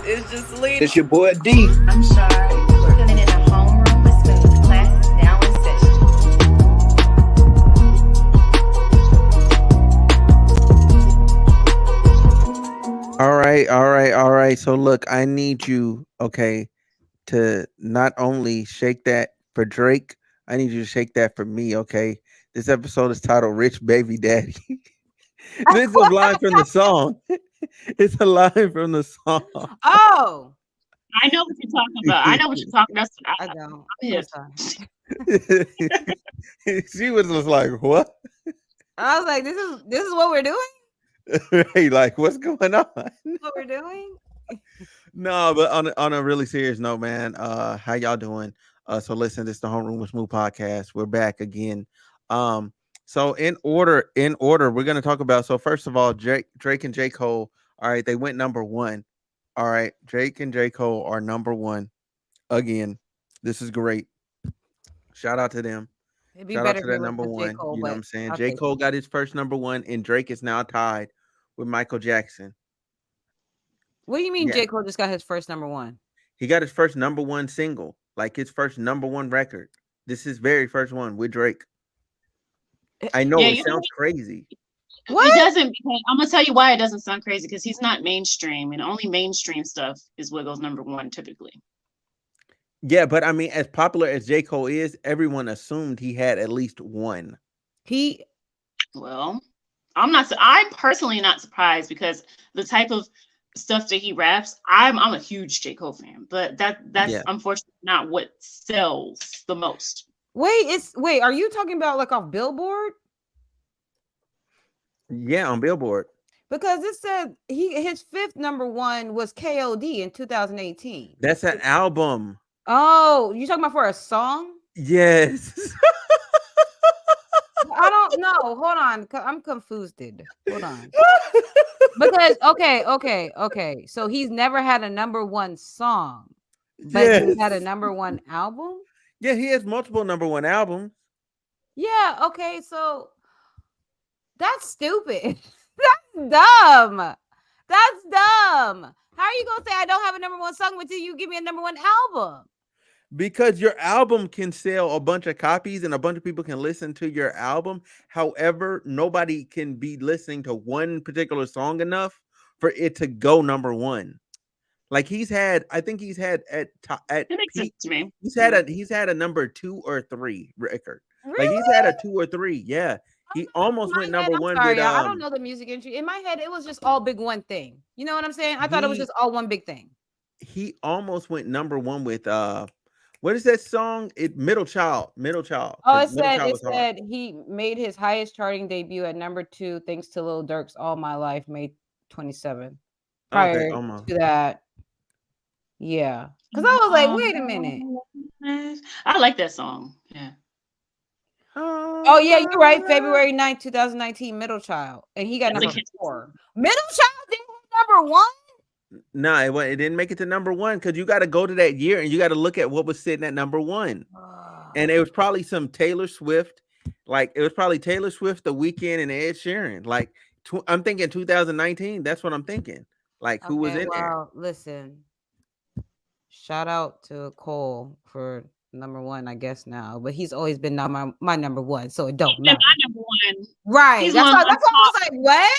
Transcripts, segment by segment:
It's just Lena. It's your boy D. I'm sorry. We're in a homeroom with smooth. Class is now in session. All right. So look, I need you, okay, to not only shake that for Drake, I need you to shake that for me, okay? This episode is titled Rich Baby Daddy. This is a line from the song. It's a line from the song. Oh, I know what you're talking about. I know what you're talking about. I don't. I'm hip. She was just like, what? I was like, this is what we're doing. Right, like, what's going on? What we're doing. No, but on a really serious note, man, how y'all doing? So listen, this is the Homeroom with Smooth podcast. We're back again. So in order, we're gonna talk about. So first of all, Drake and J. Cole. All right, they went number one. All right, Drake and J. Cole are number one again. This is great. Shout out to them. It'd be Shout out better to if it that was number with one. J. Cole, You know what but I'm saying? I'll J. take Cole it. got his first number one, and Drake is now tied with Michael Jackson. What do you mean Yeah. J. Cole just got his first number one? He got his first number one single, like his first number one record. This is his very first one with Drake. I know Yeah, it you know sounds crazy. What? It doesn't. Because I'm gonna tell you why it doesn't sound crazy. Because he's not mainstream, and only mainstream stuff is what goes number one typically. Yeah, but I mean, as popular as J. Cole is, everyone assumed he had at least one. He Well, I'm personally not surprised because the type of stuff that he raps, I'm a huge J. Cole fan, but that's Yeah. unfortunately not what sells the most. wait. Are you talking about like off Billboard? Yeah, on Billboard. Because it said his fifth number one was KOD in 2018. That's an album. Oh, you talking about for a song? Yes. I don't know. Hold on. I'm confused. Hold on. Because okay. So he's never had a number one song, but he had a number one album. Yeah, he has multiple number one albums. Yeah. Okay. So that's stupid. That's dumb. That's dumb. How are you gonna say I don't have a number one song until you give me a number one album? Because your album can sell a bunch of copies and a bunch of people can listen to your album. However, nobody can be listening to one particular song enough for it to go number one. Like I think he's had at It makes sense peak, to me. he's had a number 2 or 3 record. Really? Like he's had a 2 or 3. Yeah. He almost went number one Sorry, with I don't know the music industry. In my head, it was just all big one thing. You know what I'm saying? I thought it was just all one big thing. He almost went number one with what is that song? Middle Child. Oh, it said he made his highest charting debut at number 2 thanks to Lil Durk's All My Life, May 27. Prior to that. Yeah. Because I was like, wait a minute. I like that song. Yeah. Oh, yeah, you're right. February 9th, 2019, Middle Child. And he got number 4. Middle Child didn't have number 1? No, it didn't make it to number one because you got to go to that year and you got to look at what was sitting at number one. And it was probably some Taylor Swift. Like, it was probably Taylor Swift, The Weeknd, and Ed Sheeran. Like, I'm thinking 2019. That's what I'm thinking. Like, who was in there? Listen. Shout out to Cole for number 1, I guess now. But he's always been my number 1, so it don't matter. My number 1. Right. That's why I was like, what?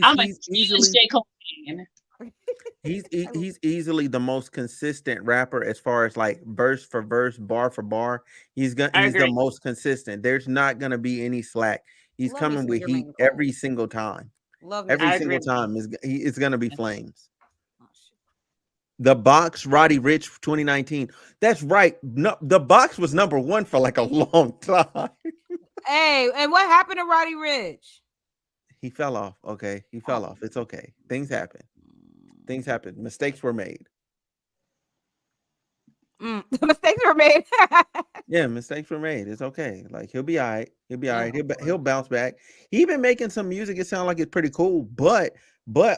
I'm a huge J. Cole fan. He's easily the most consistent rapper as far as like verse for verse, bar for bar. He's the most consistent. There's not gonna be any slack. He's coming with heat every single time. Every single time it's gonna be flames. The Box, Roddy Ricch, 2019. That's right. No, The Box was number 1 for like a long time. Hey, and what happened to Roddy Ricch? He fell off. Okay, he fell off. It's okay. Things happen. Mistakes were made. Mistakes were made. Yeah, mistakes were made. It's okay. Like he'll be all right. He'll bounce back. He been making some music. It sounds like it's pretty cool. But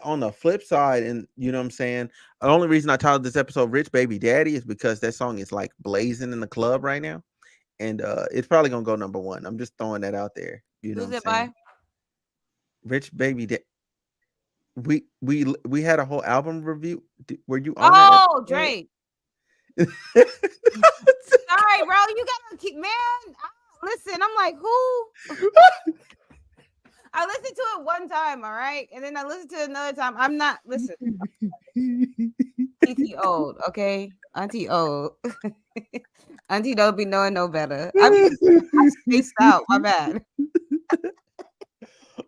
on the flip side, and you know what I'm saying, the only reason I titled this episode "Rich Baby Daddy" is because that song is like blazing in the club right now, and it's probably gonna go number 1. I'm just throwing that out there. You know, who's it by? Rich Baby Daddy. we had a whole album review. Were you on Oh, Drake. Sorry, bro. You gotta keep, man. Listen, I'm like, who? I listened to it one time, all right, and then I listened to it another time. I'm not listen. Auntie old, okay, Auntie old. Auntie don't be knowing no better. I spaced out. My bad.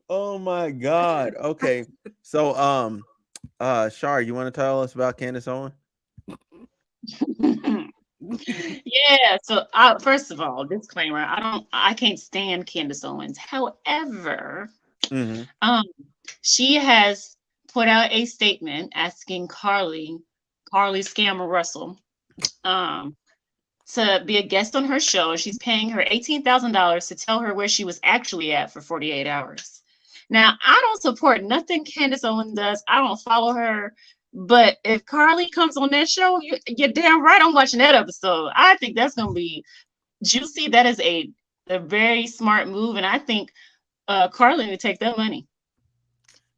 Oh my God. Okay, so Shar, you want to tell us about Candace Owens? Yeah, so first of all, disclaimer, I can't stand Candace Owens. However, she has put out a statement asking Carlee Scammer Russell to be a guest on her show. She's paying her $18,000 to tell her where she was actually at for 48 hours. Now, I don't support nothing Candace Owens does. I don't follow her. But if Carlee comes on that show, you're damn right I'm watching that episode. I think that's going to be juicy. That is a very smart move. And I think Carlee would take that money.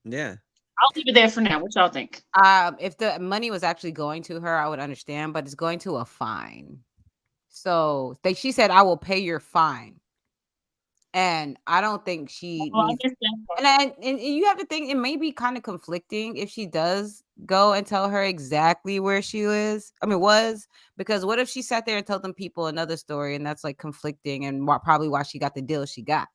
Yeah. I'll leave it there for now. What y'all think? If the money was actually going to her, I would understand. But it's going to a fine. So she said, I will pay your fine. And I don't think she needs, and you have to think it may be kind of conflicting if she does go and tell her exactly where she was, because what if she sat there and told them people another story, and that's like conflicting and probably why she got the deal she got.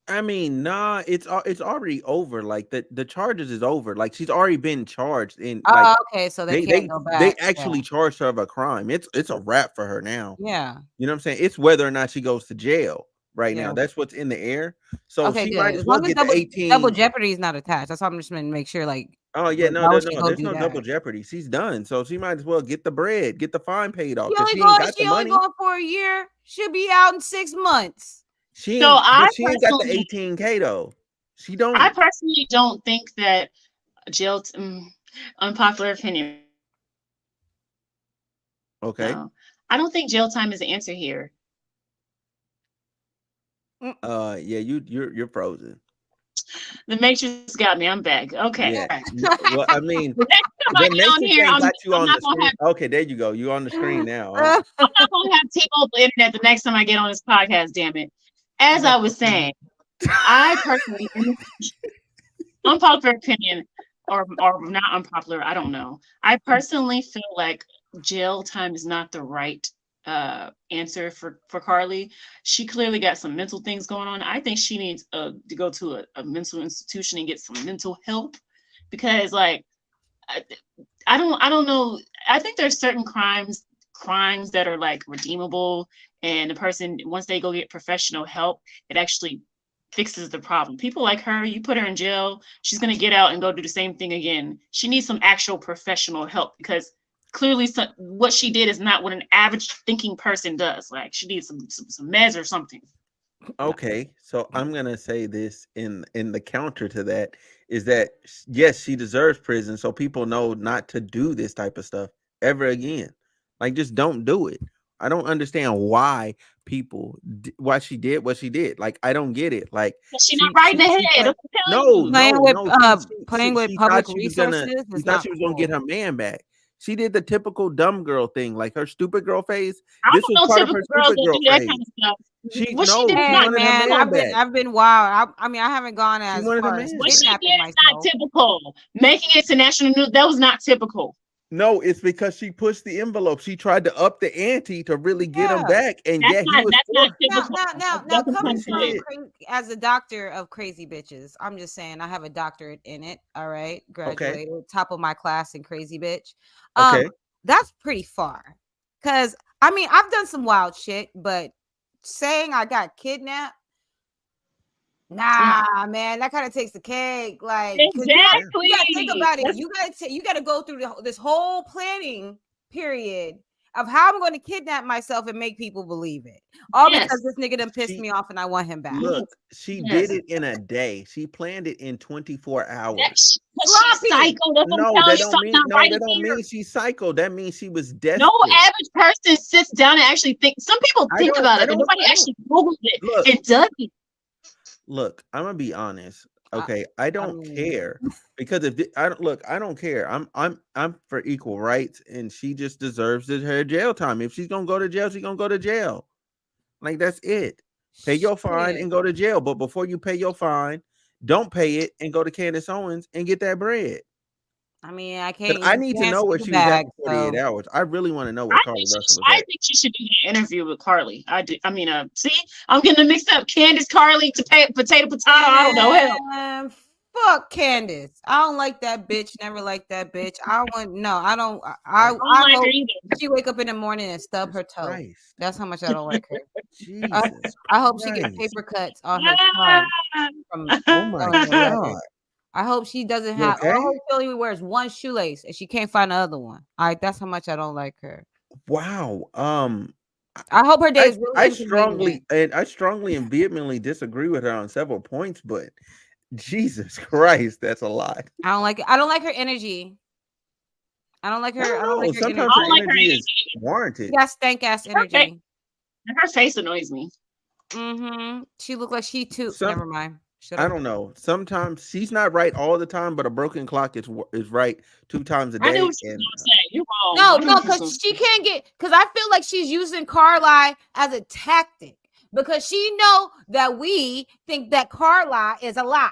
I mean, nah, it's already over. Like the charges is over. Like she's already been charged in. Okay, so they can't go back. They actually charged her of a crime. It's a wrap for her now. Yeah, you know what I'm saying. It's whether or not she goes to jail now. That's what's in the air. So she might as well get the 18. Double jeopardy is not attached. That's why I'm just going to make sure. Like, oh yeah, no, there's no double jeopardy. She's done, so she might as well get the bread, get the fine paid off. She only going for a year. She'll be out in 6 months. She ain't got the 18K though. She don't. I personally don't think that jail. Unpopular opinion. Okay. No, I don't think jail time is the answer here. Yeah, you're frozen. The Matrix got me. I'm back. Okay. Yeah. Well, I mean, the Matrix got you on the screen. Okay, there you go. You're on the screen now. I'm not gonna have T-Mobile internet the next time I get on this podcast. Damn it. As I was saying, I personally, unpopular opinion or not unpopular, I don't know. I personally feel like jail time is not the right answer for Carlee. She clearly got some mental things going on. I think she needs to go to a mental institution and get some mental help, because like I don't know. I think there's certain crimes that are like redeemable, and the person, once they go get professional help, it actually fixes the problem. People like her, you put her in jail, she's going to get out and go do the same thing again. She needs some actual professional help, because clearly what she did is not what an average thinking person does. Like, she needs some meds or something. Okay, so I'm going to say this in the counter to that is that, yes, she deserves prison, so people know not to do this type of stuff ever again. Like, just don't do it. I don't understand why she did what she did. Like, I don't get it. Like, she's not right in the head. Playing with public resources. She thought she was gonna get her man back. She did the typical dumb girl thing, like her stupid girl phase. This was part of her stupid girl phase. Kind of stuff. I've been wild. I mean, I haven't gone as far as what she did is not typical. Making it to national news, that was not typical. No, it's because she pushed the envelope. She tried to up the ante to really get him back, and he was. Now, coming from as a doctor of crazy bitches, I'm just saying I have a doctorate in it. All right, graduated, top of my class in crazy bitch. Okay, that's pretty far. Because I mean, I've done some wild shit, but saying I got kidnapped. Nah, man, that kind of takes the cake. Like, exactly. You gotta think about it. You gotta go through this whole planning period of how I'm going to kidnap myself and make people believe it. All because this nigga done pissed me off and I want him back. Look, she did it in a day. She planned it in 24 hours. She's psycho. That don't mean she's psycho. That means she was desperate. No average person sits down and actually think. Some people think about it, but nobody actually Googles it. It doesn't. Look, I'm gonna be honest. Okay, I don't care because I don't care. I'm for equal rights, and she just deserves her jail time. If she's gonna go to jail, she's gonna go to jail. Like that's it. Pay your fine and go to jail. But before you pay your fine, don't pay it and go to Candace Owens and get that bread. I mean, I can't. I need to know where she was at for 48 hours. I really want to know where Carlee Russell was at. I think she should do an interview with Carlee. See, I'm getting mixed up. Candace, Carlee, potato. I don't know. Fuck Candace. I don't like that bitch. Never liked that bitch. I don't like her either. She wake up in the morning and stub her toe. Christ. That's how much I don't like her. Jesus I hope she gets paper cuts on her tongue. Oh my God. I hope she doesn't have. I hope she only wears one shoelace and she can't find the other one. All right, that's how much I don't like her. Wow. I hope her day is really I strongly and vehemently disagree with her on several points, but Jesus Christ, that's a lot. I don't like it. I don't like her energy. I don't like her. I don't like her Sometimes energy. her energy is warranted. Yeah, stank ass energy. Her face annoys me. She looked like she too. Never mind. I don't know. Sometimes she's not right all the time, but a broken clock is right 2 times a day. I knew what you were saying. You're wrong. No, because she can't get. Because I feel like she's using Carlee as a tactic because she know that we think that Carlee is a lie.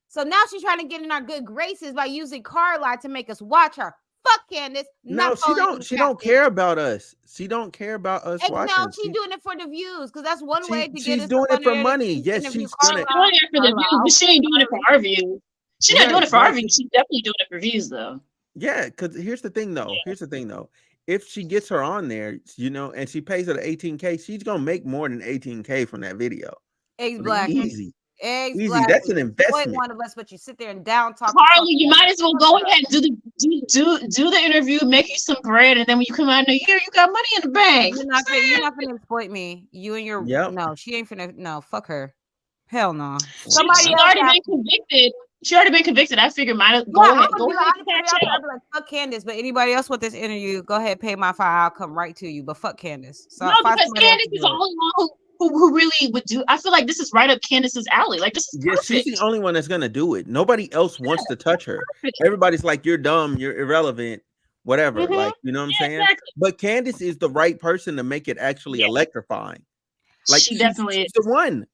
So now she's trying to get in our good graces by using Carlee to make us watch her. Fuck Candace. No, she don't care about us. She don't care about us watching. No, she's doing it for the views because that's one way to get. She's doing it for money. Yes, she's doing it for the views, but she ain't doing it for our views. She's not doing it for our views. She's definitely doing it for views, though. Yeah, because here's the thing, though. If she gets her on there, and she pays her the $18K, she's gonna make more than $18K from that video. Eggs black. Easy. Eggs Easy. black. That's an investment. One of us, but you sit there and down talk. Carlee, you might as well go ahead and do the interview, make you some bread, and then when you come out in a year, you got money in the bank. You're not gonna exploit me. You and your no, she ain't finna. No, fuck her. Hell no. Somebody already been convicted. She already been convicted. I figured might go ahead. I'd be like, fuck Candace, but anybody else with this interview, go ahead, pay my fine. I'll come right to you. But fuck Candace. So no, because Candace is the only one who really would do. I feel like this is right up Candace's alley. Like this is perfect. She's the only one that's gonna do it. Nobody else wants to touch her. Everybody's like, you're dumb, you're irrelevant, whatever. Like, you know what I'm saying? Exactly. But Candace is the right person to make it actually electrifying. Like she definitely is the one.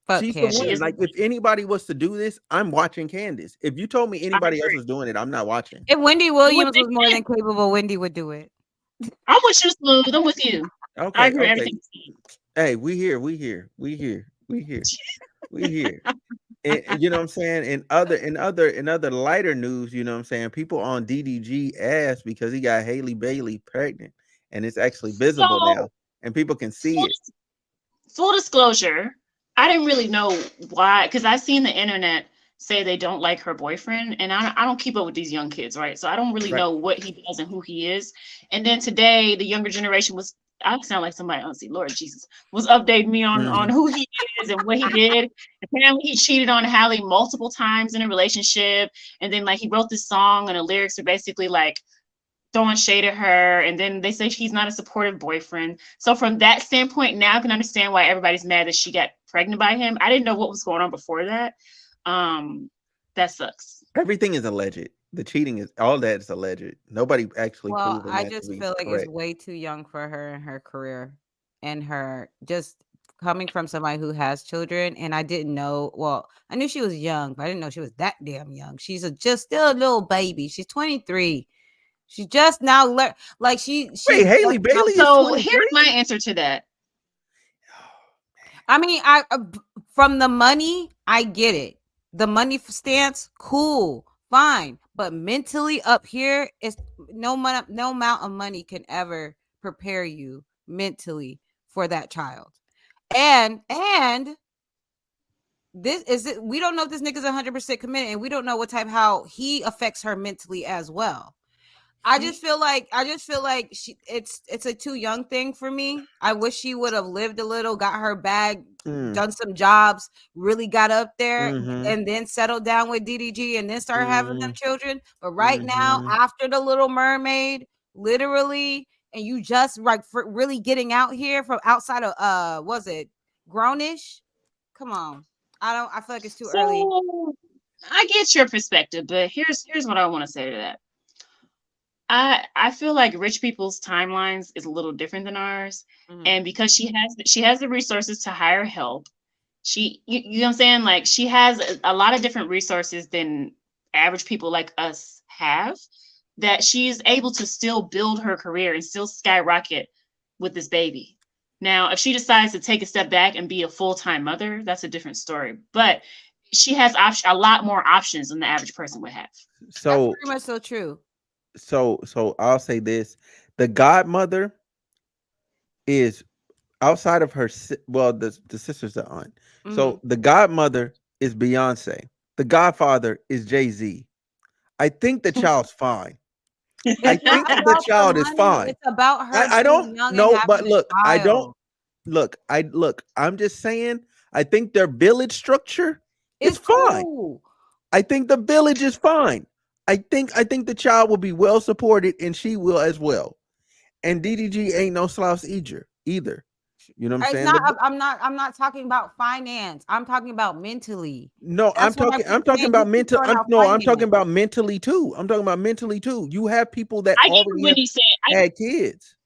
Fuck She's Candace. the one. Like if anybody was to do this, I'm watching Candace. If you told me anybody else was doing it, I'm not watching. If Wendy Williams was more than capable, Wendy would do it. I'm with you, Smooth. I'm with you. Okay. I agree with everything. Hey, we here. And you know what I'm saying? In other lighter news, you know what I'm saying? People on DDG asked because he got Halle Bailey pregnant, and it's actually visible now, and people can see it. Full disclosure, I didn't really know why, because I've seen the internet say they don't like her boyfriend, and I don't keep up with these young kids, right? So I don't really know what he does and who he is. And then today, the younger generation was. I sound like somebody honestly, Lord Jesus, was updating me on who he is and what he did. Apparently he cheated on Halle multiple times in a relationship. And then like he wrote this song and the lyrics are basically like throwing shade at her. And then they say he's not a supportive boyfriend. So from that standpoint, now I can understand why everybody's mad that she got pregnant by him. I didn't know what was going on before that. That sucks. Everything is alleged. The cheating is all that is alleged. Nobody actually. Well, I just feel like it's way too young for her in her career, and her just coming from somebody who has children. And I didn't know. Well, I knew she was young, but I didn't know she was that damn young. She's just still a little baby. She's 23. She just now like she. Wait, Halle Bailey. So here's my answer to that. I mean, from the money, I get it. The money stance, cool, fine. But mentally up here, is no amount of money can ever prepare you mentally for that child. And this is it. We don't know if this nigga's 100% committed, and we don't know how he affects her mentally as well. I just feel like it's a too young thing for me. I wish she would have lived a little, got her bag, done some jobs, really got up there, and then settled down with DDG and then started having them children. But right now, after The Little Mermaid, literally, and you just really getting out here from outside of was it Grownish? Come on. I feel like it's too early. I get your perspective, but here's what I want to say to that. I feel like rich people's timelines is a little different than ours, and because she has the resources to hire help, you know what I'm saying? Like she has a lot of different resources than average people like us have, that she's able to still build her career and still skyrocket with this baby. Now, if she decides to take a step back and be a full-time mother, that's a different story. But she has a lot more options than the average person would have. So that's pretty much so true. So I'll say this: the godmother is outside of her. Well, the sister's the aunt. So the godmother is Beyonce. The godfather is Jay-Z. I think the child's fine. I think the child is fine. It's about her. I don't know, but look, I don't look. I'm just saying. I think their village structure is fine. Cool. I think the village is fine. I think the child will be well supported, and she will as well. And DDG ain't no slouch either. You know what I'm saying? I'm not talking about finance. I'm talking about mentally. No, I'm talking about mental. I'm talking about mentally too. I'm talking about mentally too. You have people that already had kids.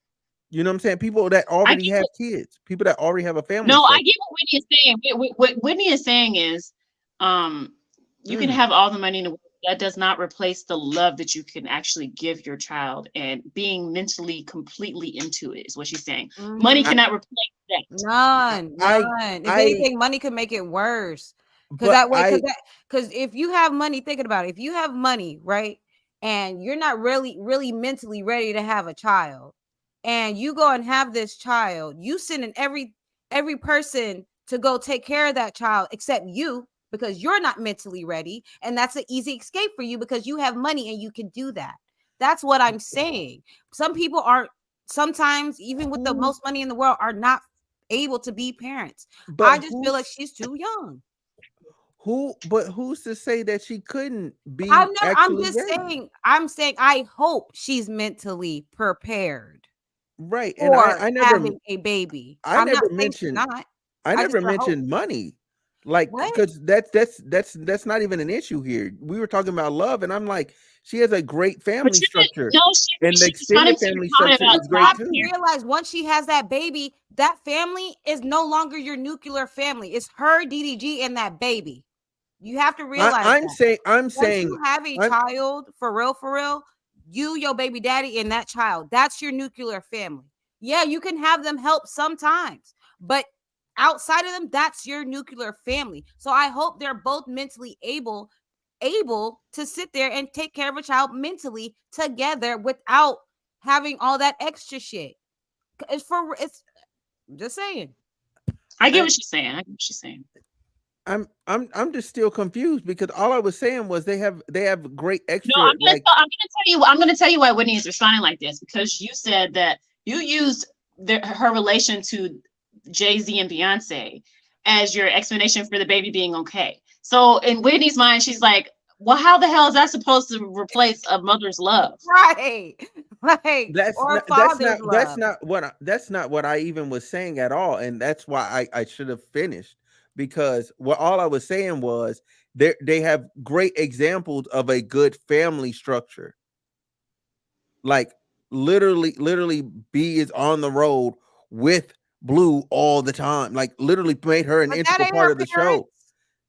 You know what I'm saying? People that already have kids. People that already have a family. No, I get what Whitney is saying. What Whitney is saying is, you can have all the money in the world. That does not replace the love that you can actually give your child and being mentally completely into it, is what she's saying. Money cannot replace that. None. If anything, money could make it worse. Because if you have money, thinking about it, if you have money, right, and you're not really mentally ready to have a child, and you go and have this child, you send in every person to go take care of that child except you, because you're not mentally ready, and that's an easy escape for you because you have money and you can do that. That's what I'm saying. Some people aren't, sometimes even with the most money in the world, are not able to be parents. But I just feel like she's too young. Who's to say that she couldn't be? I'm saying I hope she's mentally prepared. Right. And I never having a baby. I never mentioned money. Like, because that's not even an issue here. We were talking about love, and I'm like, she has a great family structure. And the extended family structure is great too. You realize once she has that baby, that family is no longer your nuclear family. It's her, DDG, and that baby. You have to realize I'm saying you have a child, for real, you, your baby daddy, and that child, that's your nuclear family. Yeah, you can have them help sometimes, but outside of them, that's your nuclear family. So I hope they're both mentally able to sit there and take care of a child mentally together without having all that extra shit. It's just saying. I get what she's saying. I'm just still confused because all I was saying was they have great extra. No, I'm gonna tell you why Whitney is responding like this, because you said that you used her relation to Jay-Z and Beyonce as your explanation for the baby being okay. So in Whitney's mind, she's like, well, how the hell is that supposed to replace a mother's love? Right. Like that's not what I even was saying at all. And that's why I should have finished, because all I was saying was they have great examples of a good family structure. Like literally B is on the road with Blue all the time, like literally made her an integral part of the show.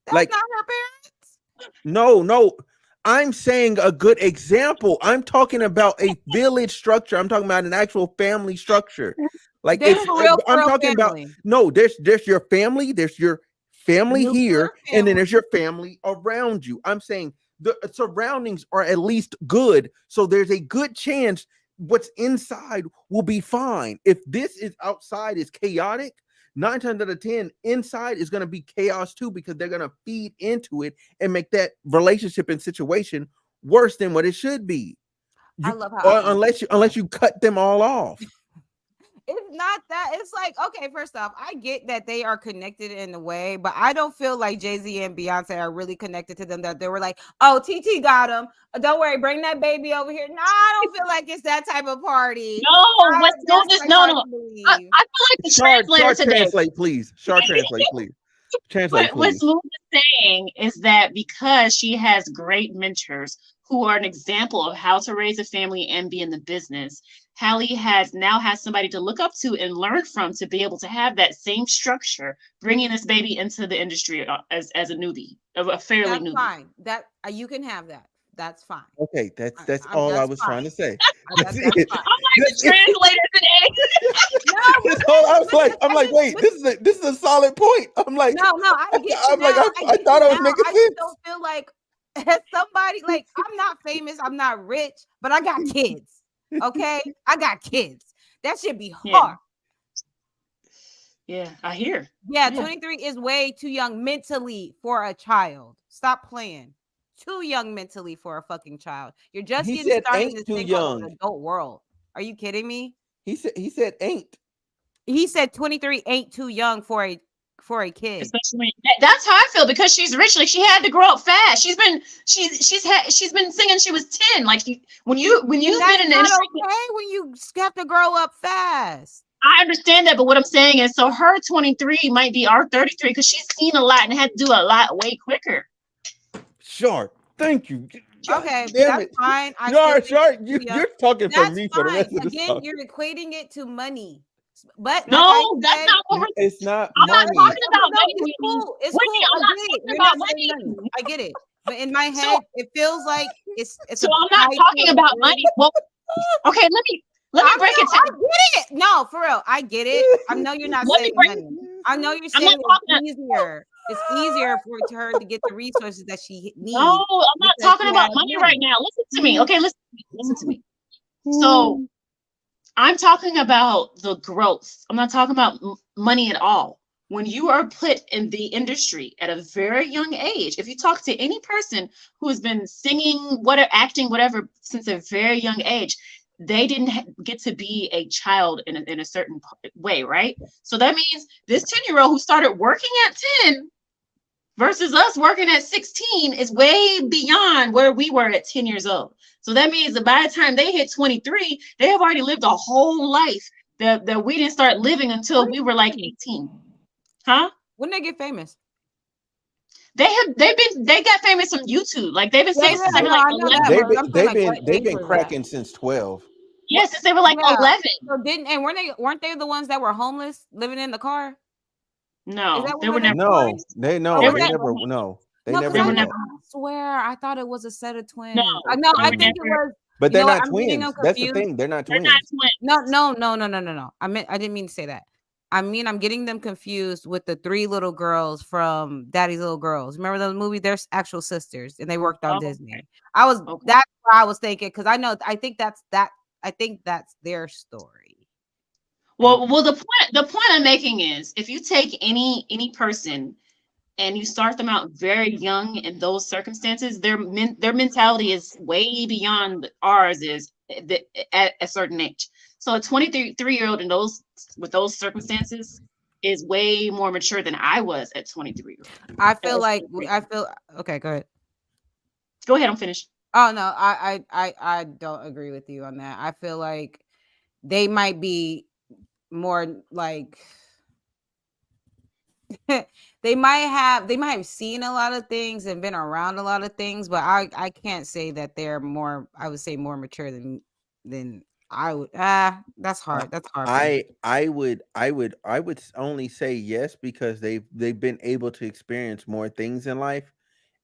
That's like not her parents. No, I'm saying a good example. I'm talking about a village structure. I'm talking about an actual family structure. Like I'm talking family. About no. There's your family. There's your family here, and then there's your family around you. I'm saying the surroundings are at least good, so there's a good chance what's inside will be fine. If this is outside is chaotic, 9 times out of 10, inside is going to be chaos too, because they're going to feed into it and make that relationship and situation worse than what it should be. I love how unless you cut them all off. It's not that. It's like, okay, first off, I get that they are connected in a way, but I don't feel like Jay-Z and Beyonce are really connected to them, that they were like, oh, TT got him. Don't worry, bring that baby over here. No, I don't feel like it's that type of party. No. I feel like the translator today. Translate, please. Translate, please. Translate, what please. Smooth is saying is that because she has great mentors who are an example of how to raise a family and be in the business, Halle now has somebody to look up to and learn from to be able to have that same structure, bringing this baby into the industry as a newbie, a fairly That's newbie. fine. That you can have that. That's fine. Okay, that's all I was trying to say. That's fine. I'm like the translator today. That's all I was like. I'm like, wait, this is a solid point. I'm like, no, I get you. I'm now. like, I thought I was making I sense. just don't feel like as somebody like I'm not famous, I'm not rich, but I got kids. Okay, I got kids. That should be hard. Yeah, I hear. Yeah, 23 is way too young mentally for a child. Stop playing. Too young mentally for a fucking child. You're just getting started in this thing called the adult world. Are you kidding me? He said ain't. He said 23 ain't too young for a kid. Especially that's how I feel because she's rich. Like she had to grow up fast. She's been singing. She was 10. Like when you've been in the industry, okay when you have to grow up fast. I understand that, but what I'm saying is, so her 23 might be our 33 because she's seen a lot and had to do a lot way quicker. Sure. Thank you. Okay, that's fine. Sure. You're talking for me for the rest of the Again, you're equating it to money. But no, that's not what it's not. I'm not talking about money. It's cool. It's Whitney, cool. I'm not talking about money. I get it. But in my head, it feels like it's so I'm not talking about money. Well, okay, let me break it down. I get it. No, for real. I get it. I know you're not saying money. I know you're saying it's easier. It's easier for her to get the resources that she needs. No, I'm not talking about money right now. Listen to me. Okay, listen to me. So I'm talking about the growth. I'm not talking about money at all. When you are put in the industry at a very young age, if you talk to any person who has been singing, acting, whatever, since a very young age, they didn't get to be a child in a certain way, right? So that means this 10-year-old who started working at 10 versus us working at 16 is way beyond where we were at 10 years old. So that means that by the time they hit 23, they have already lived a whole life that we didn't start living until we were like 18. Huh? When they get famous? They got famous on YouTube. Like they've been saying since they were like 11. They've been cracking since 12. Yeah, since they were like 11. So weren't they the ones that were homeless living in the car? No, they were never. No, they never. I swear, I thought it was a set of twins. No, I think it was. But they're not twins. That's the thing. They're not twins. No. I didn't mean to say that. I mean, I'm getting them confused with the 3 little girls from Daddy's Little Girls. Remember those movies? They're actual sisters, and they worked on Disney. That's what I was thinking because I think that's their story. Well, the point I'm making is if you take any person and you start them out very young in those circumstances, their mentality is way beyond ours is at a certain age. So a 23-year-old with those circumstances is way more mature than I was at 23. I feel okay. Go ahead. Go ahead. I'm finished. Oh no, I don't agree with you on that. I feel like they might be more like they might have seen a lot of things and been around a lot of things, but I can't say that they're more. I would say more mature than I would. That's hard. That's hard. I would only say yes because they've been able to experience more things in life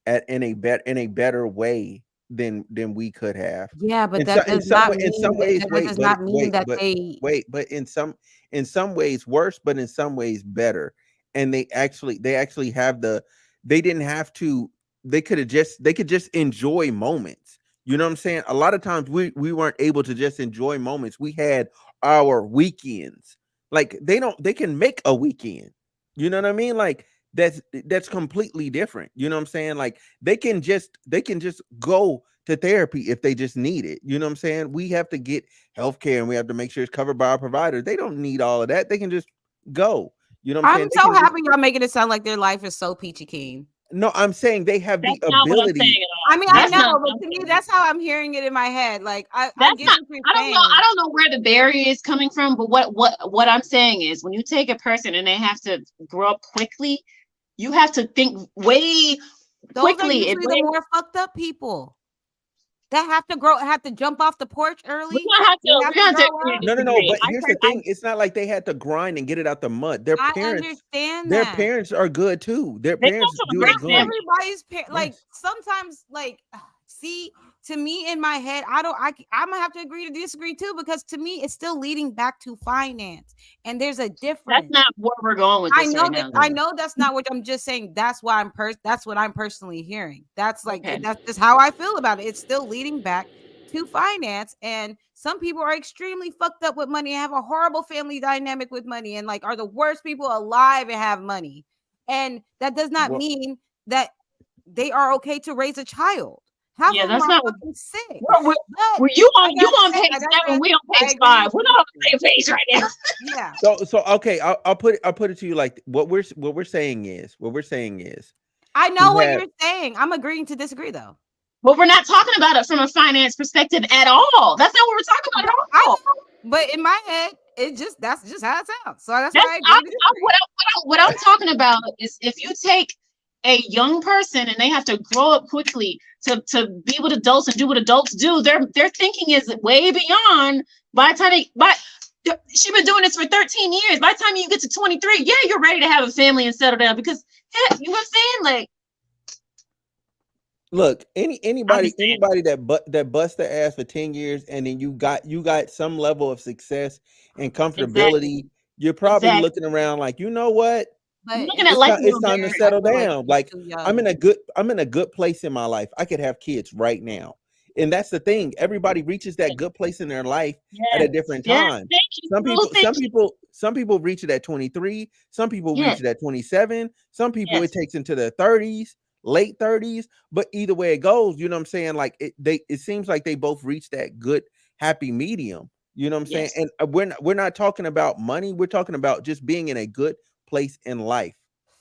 in a better way than we could have. Yeah, but that does not mean that but in some ways worse, but in some ways better. And they actually have they didn't have to. They could just enjoy moments. You know what I'm saying? A lot of times we weren't able to just enjoy moments. We had our weekends. Like they can make a weekend. You know what I mean? Like that's completely different. You know what I'm saying? Like they can just go to therapy if they just need it. You know what I'm saying? We have to get healthcare and we have to make sure it's covered by our provider. They don't need all of that. They can just go. You know what I'm saying? I'm so happy y'all making it sound like their life is so peachy keen. No, I'm saying they have the ability. I mean, I know, but to me, that's how I'm hearing it in my head. Like, I don't know where the barrier is coming from, but what I'm saying is, when you take a person and they have to grow up quickly, you have to think way quickly. Those are usually the more fucked up people that have to jump off the porch early. We're gonna have to no. But here's the thing: it's not like they had to grind and get it out the mud. Their parents, their parents are good too. Their parents do it good. Everybody's like sometimes, like, see, to me in my head, I'm gonna have to agree to disagree too, because to me it's still leading back to finance, and there's a difference. That's not where we're going with this. I know that's not what I'm just saying. That's what I'm personally hearing. That's like that's just how I feel about it. It's still leading back to finance, and some people are extremely fucked up with money and have a horrible family dynamic with money, and like are the worst people alive and have money, and that does not mean that they are okay to raise a child. That's not fucking sick. You on page 7, we on page 5. We're not on the same page right now. Yeah. So okay, I'll put it to you like what we're saying is I know what you're saying. I'm agreeing to disagree though. But we're not talking about it from a finance perspective at all. That's not what we're talking about at all. But in my head, that's just how it sounds. So that's why what I'm talking about is if you take a young person and they have to grow up quickly to be with adults and do what adults do, their thinking is way beyond. By the time she's been doing this for 13 years. By the time you get to 23, yeah, you're ready to have a family and settle down, because you know what I'm saying? Like, look, anybody that busts their ass for 10 years and then you got some level of success and comfortability, you're probably looking around like, you know what? It's time to settle down. Like I'm in a good place in my life. I could have kids right now. And that's the thing. Everybody reaches that good place in their life at a different time. Some people reach it at 23. Some people reach it at 27. Some people it takes into their 30s, late 30s. But either way it goes, you know what I'm saying? Like it seems like they both reach that good, happy medium. You know what I'm saying? And we're not talking about money. We're talking about just being in a good place in life.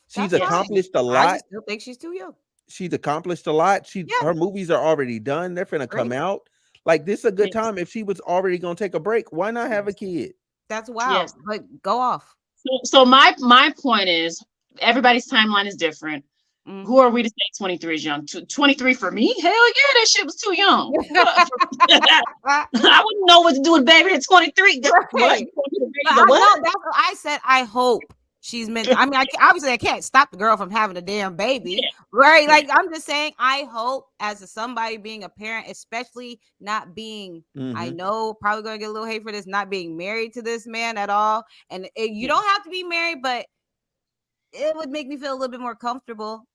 She's accomplished a lot. I still think she's too young. She's accomplished a lot. Her movies are already done. They're finna come out. Like this is a good time. If she was already gonna take a break, why not have a kid? That's wild. But go off. So my point is, everybody's timeline is different. Who are we to say 23 is young? 23 for me? Hell yeah, that shit was too young. I wouldn't know what to do with a baby at 23. That's what I said. I hope she's meant. I mean, obviously I can't stop the girl from having a damn baby, right? Like I'm just saying, I hope as somebody being a parent, especially not being, I know probably gonna get a little hate for this, not being married to this man at all. And you don't have to be married, but it would make me feel a little bit more comfortable,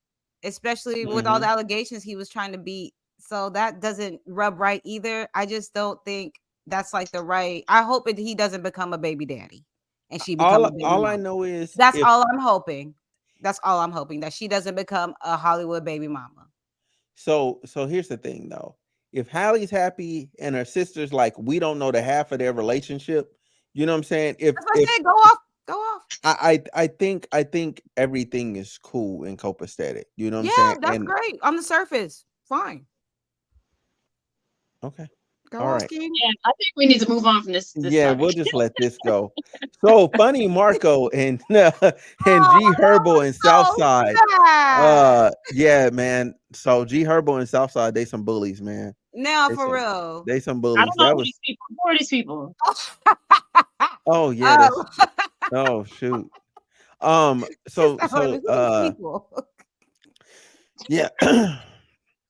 especially with all the allegations he was trying to beat. So that doesn't rub right either. I just don't think that's like the right. I hope he doesn't become a baby daddy. And she becomes a baby mama. I know is that's all I'm hoping. That's all I'm hoping, that she doesn't become a Hollywood baby mama. So here's the thing though. If Halle's happy and her sister's like, we don't know the half of their relationship, you know what I'm saying? If go off. I think everything is cool and copacetic. You know what I'm saying? Yeah, that's great. On the surface, fine. Okay. All right. Yeah, I think we need to move on from this yeah, topic. We'll just let this go. So Funny Marco and G Herbo and Southside. Yeah, man. So G Herbo and Southside, they some bullies, man. Now for real. They some bullies. I don't know these people. Who are these people? Oh yeah. Oh shoot. Yeah.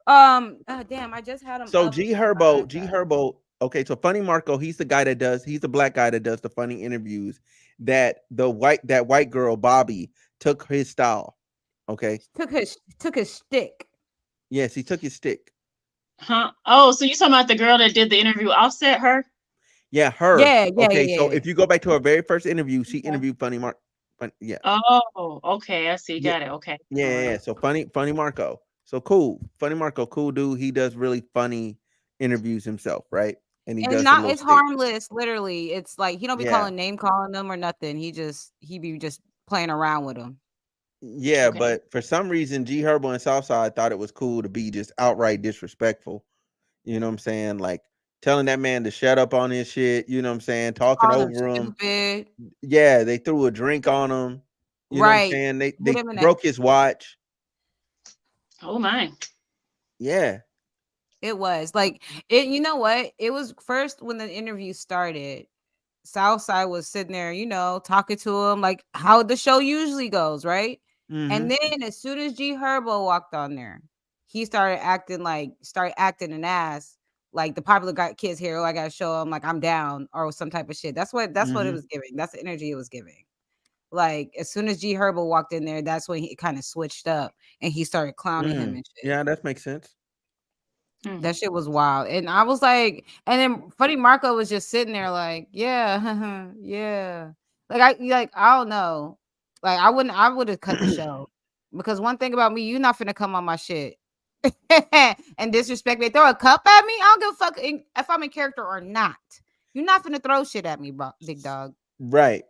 Damn, I just had him. So G Herbo. Okay, so Funny Marco, he's the black guy that does the funny interviews. That white girl Bobby took his style. Okay. Took his stick. Yes, he took his stick. Huh? Oh, so you talking about the girl that did the interview offset her? Yeah, her. Yeah. Okay, so if you go back to her very first interview, she interviewed Funny Marco. Yeah. Oh, okay. I see. Got it. Okay. Yeah. So Funny Marco. So cool. Funny Marco, cool dude. He does really funny interviews himself, right? And it's harmless, literally. It's like he don't be calling them or nothing. He be just playing around with them. Yeah, okay. But for some reason, G Herbo and Southside thought it was cool to be just outright disrespectful. You know what I'm saying? Like telling that man to shut up on his shit. You know what I'm saying? Talking over him. Yeah, they threw a drink on him. You know what I'm saying? They broke his watch. Oh my. Yeah. It was like it. You know what? It was first when the interview started. Southside was sitting there, talking to him like how the show usually goes, right? And then as soon as G Herbo walked on there, he started acting an ass, like the popular kids here. Oh, I gotta show him like I'm down or some type of shit. That's what it was giving. That's the energy it was giving. Like as soon as G Herbo walked in there, that's when he kind of switched up and he started clowning him and shit. Yeah, that makes sense. That shit was wild. And I was like, and then Funny Marco was just sitting there like, yeah, yeah. I don't know. Like I would have cut the show. Because one thing about me, you're not finna come on my shit and disrespect me. Throw a cup at me. I don't give a fuck if I'm in character or not. You're not finna throw shit at me, bro, big dog. Right.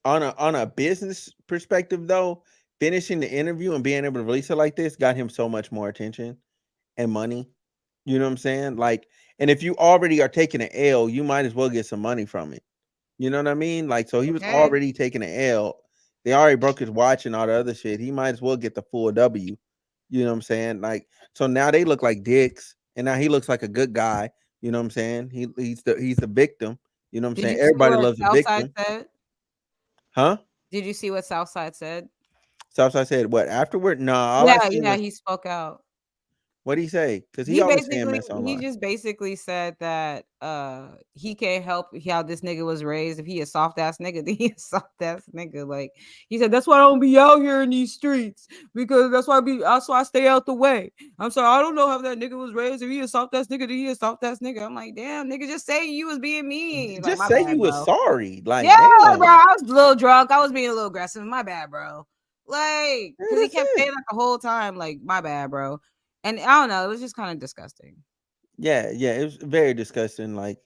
On a business perspective, though, finishing the interview and being able to release it like this got him so much more attention and money. You know what I'm saying? Like, and if you already are taking an L, you might as well get some money from it. You know what I mean? Like, so he was already taking an L. They already broke his watch and all the other shit. He might as well get the full W. You know what I'm saying? Like, so now they look like dicks, and now he looks like a good guy. You know what I'm saying? He's the victim. You know what I'm saying? Everybody loves a victim. Huh? Did you see what Southside said? Southside said what afterward? No, he spoke out. What did he say? Because he always saying mess online. He just basically said that he can't help how this nigga was raised. If he a soft ass nigga, then he a soft ass nigga. Like he said, that's why I don't be out here in these streets because that's why I stay out the way. I'm sorry, I don't know how that nigga was raised. If he a soft ass nigga, then he a soft ass nigga. I'm like, damn, nigga, just say you was being mean. Just like, say you was sorry. Like, yeah, damn. Bro, I was a little drunk. I was being a little aggressive. My bad, bro. Like, because he kept saying that the whole time. Like, my bad, bro. And I don't know, it was just kind of disgusting. Yeah, it was very disgusting. Like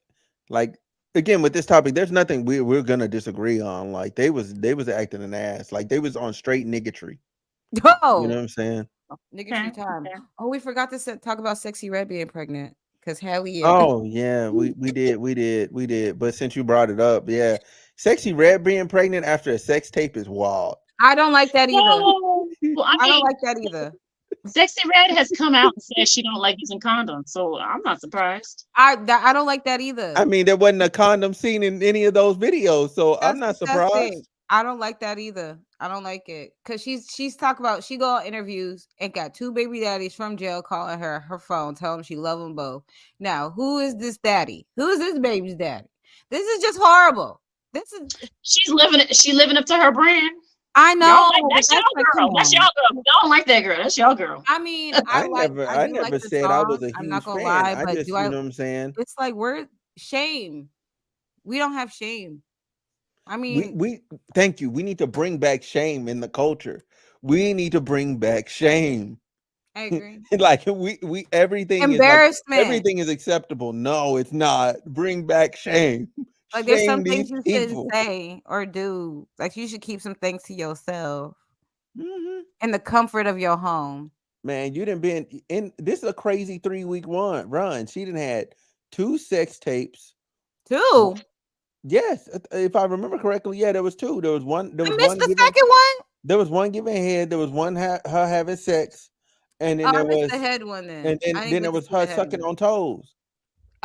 again with this topic, there's nothing we're gonna disagree on. Like they was acting an ass. Like they was on straight niggatry. Oh, you know what I'm saying? Niggatry time. Oh, we forgot to talk about Sexy Red being pregnant because hell yeah. Oh yeah, we did. But since you brought it up, yeah, Sexy Red being pregnant after a sex tape is wild. I don't like that either. I don't like that either. Sexy Red has come out and said she don't like using condoms, so I'm not surprised. I don't like that either. I mean, there wasn't a condom scene in any of those videos, so I'm not surprised. I don't like that either. I don't like it because she's talking about she go on interviews and got 2 baby daddies from jail calling her phone, telling them she love them both. Now, who is this daddy? Who is this baby's daddy? This is just horrible. She's living up to her brand. I know. That's y'all girl. That's y'all girl. Y'all don't like that girl. That's y'all girl. I mean, I never said I was a huge fan. Lie, I just, you know what I'm saying? It's like we're shame. We don't have shame. I mean, we thank you. We need to bring back shame in the culture. We need to bring back shame. I agree. Like we everything embarrassment. Everything is acceptable. No, it's not. Bring back shame. Like there's some things you shouldn't say or do. Like you should keep some things to yourself in the comfort of your home. Man, you done been in. This is a crazy 3-week run. She done had 2 sex tapes. 2. Yes, if I remember correctly, yeah, there was 2. There was one. There was one. The second one. There was one giving head. There was one her having sex, and then there was the head one. Then and then there was her sucking on toes.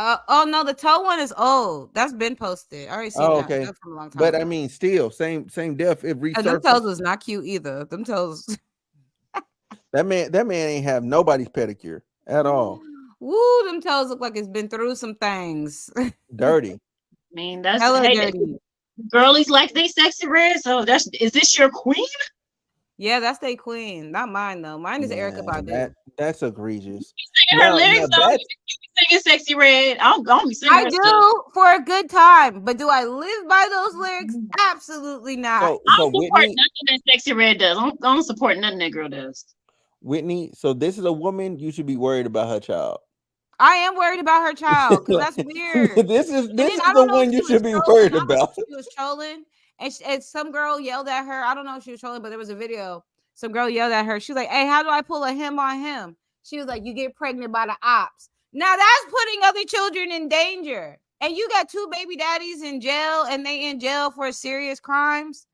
Oh no, the toe one is old. That's been posted. I already seen that. Okay. That's from a long time but ago. I mean, still same depth. It resurfaced. Them toes was not cute either. Them toes. that man ain't have nobody's pedicure at all. Woo, them toes look like it's been through some things. Dirty. I mean, that's hella dirty. Girlies like they Sexy Red. So is this your queen? Yeah, that's their queen. Not mine though. Mine is Erykah Badu. That's egregious. You singing her lyrics though. You singing Sexy Red. I'm gonna be singing. I do stuff for a good time, but do I live by those lyrics? Absolutely not. I don't support nothing that Sexy Red does. I don't support nothing that girl does. Whitney, so this is a woman you should be worried about her child. I am worried about her child because that's weird. This is the one you should be worried about. She was trolling, and some girl yelled at her. I don't know if she was trolling, but there was a video. Some girl yelled at her. She was like, "Hey, how do I pull a him on him?" She was like, "You get pregnant by the ops." Now that's putting other children in danger. And you got 2 baby daddies in jail, and they in jail for serious crimes.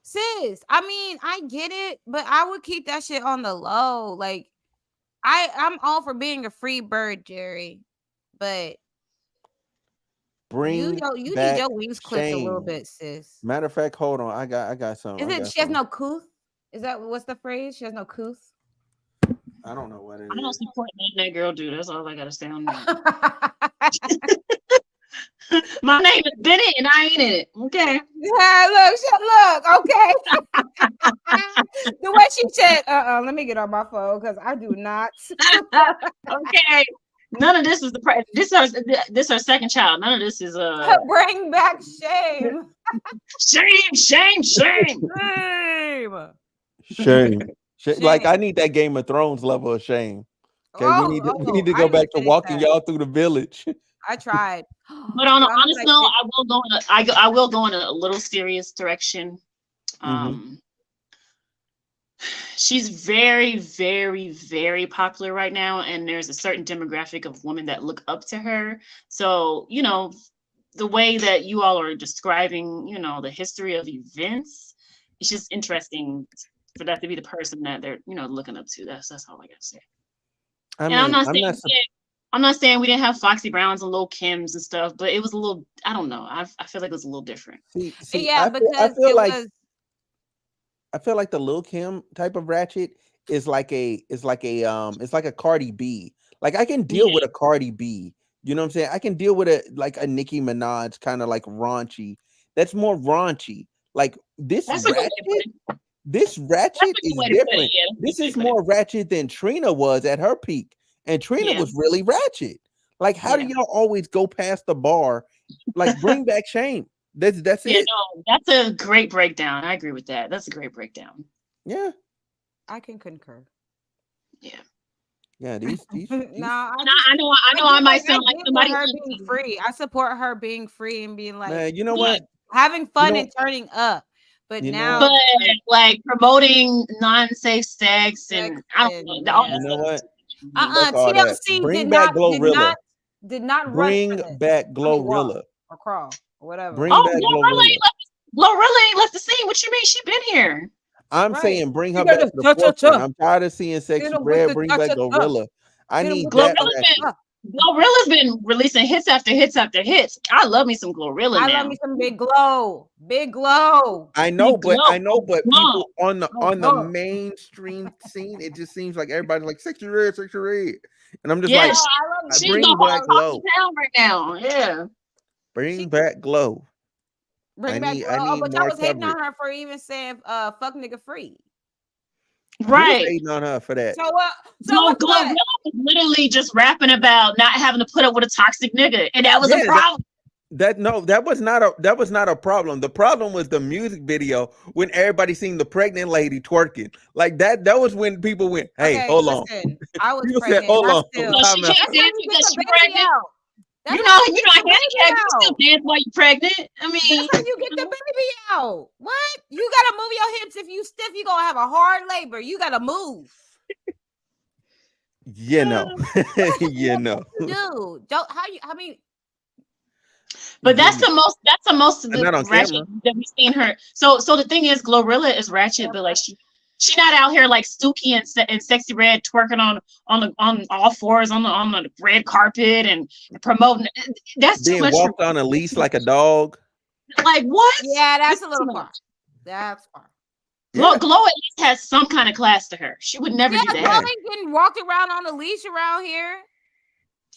sis. I mean, I get it, but I would keep that shit on the low. Like, I'm all for being a free bird, Jerry, but you need your wings clipped a little bit, sis. Matter of fact, hold on. I got something. Is it she has no couth? Is that what's the phrase? She has no couth? I don't know what it is. I don't support that girl, dude. That's all I gotta say on that. My name is Bennett, and I ain't in it. Okay. Yeah, look. Okay. The way she said, let me get on my phone because I do not. Okay. None of this is this is her second child. None of this is bring back shame. Shame. Like I need that Game of Thrones level of shame. Okay, we need to go back to walking y'all through the village. I tried. But on an honest note, I will go in a little serious direction. She's very, very, very popular right now, and there's a certain demographic of women that look up to her. So, you know, the way that you all are describing, you know, the history of events, it's just interesting for that to be the person that they're, you know, looking up to. That's all I gotta say. I'm not saying we didn't have Foxy Browns and Lil Kims and stuff, but it was a little, I don't know. I feel like it was a little different. I feel like the Lil Kim type of ratchet is like a Cardi B. Like I can deal with a Cardi B. You know what I'm saying? I can deal with a Nicki Minaj kind of like raunchy. That's more raunchy. Like this ratchet is different. This is more ratchet than Trina was at her peak. And Trina was really ratchet. Like, how do y'all always go past the bar? Like, bring back shame. That's it. No, that's a great breakdown. I agree with that. That's a great breakdown. Yeah, I can concur. Yeah. These No, I know. I might sound like somebody her being free. I support her being free and being like, man, you know what? Having fun and turning up. But like promoting non-safe sex and I don't know. You know what? TLC did not bring back Glorilla or Crawl or whatever. Bring back Glorilla. Glorilla ain't left the scene. What you mean? She been here. I'm saying bring her back to the forefront. I'm tired of seeing Sexy Red. Bring back Glorilla. I need that. Glorilla's been releasing hits after hits after hits. I love me some Glorilla. I love me some Big Glow. I know, but people on the mainstream scene, it just seems like everybody's like Sexy Red, and I'm just like, bring back Glow right now. Yeah, bring back Glow. Bring back Glow. But I was hating on her for even saying "fuck nigga free." Right, hating on her for that. So Glorilla was literally just rapping about not having to put up with a toxic nigga, and that was a problem. That was not a problem. The problem was the music video when everybody seen the pregnant lady twerking. Like that was when people went, "Hey, hold on." I was pregnant. Said, hold on. She can't dance because she's pregnant. You know, handicapped, you still dance while you're pregnant. I mean, that's how you get the baby out. What? You gotta move your hips. If you stiff, you're gonna have a hard labor. You gotta move. You know. Dude, I mean. But that's the most ratchet that we've seen her. So the thing is, Glorilla is ratchet, but like she not out here like Stookie and Sexy Red twerking on all fours on the red carpet and promoting. That's too much. Walked on a leash like a dog. Like what? Yeah, that's a little far. That's far. Yeah. Glow at least has some kind of class to her. She would never do that. Glow ain't getting walked around on a leash around here.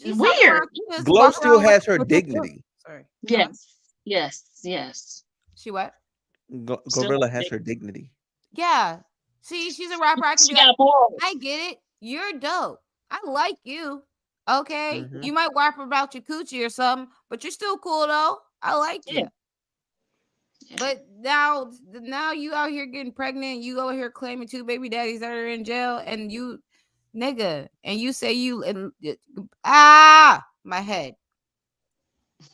She's weird. Glow still has her dignity. Sorry. Yes. She what? Glorilla has her dignity. Yeah. See, she's a rapper. I get it. You're dope. I like you. Okay. Mm-hmm. You might rap about your coochie or something, but you're still cool though. I like you. Yeah. But now you out here getting pregnant. You over here claiming 2 baby daddies that are in jail, and you, nigga, and you say my head.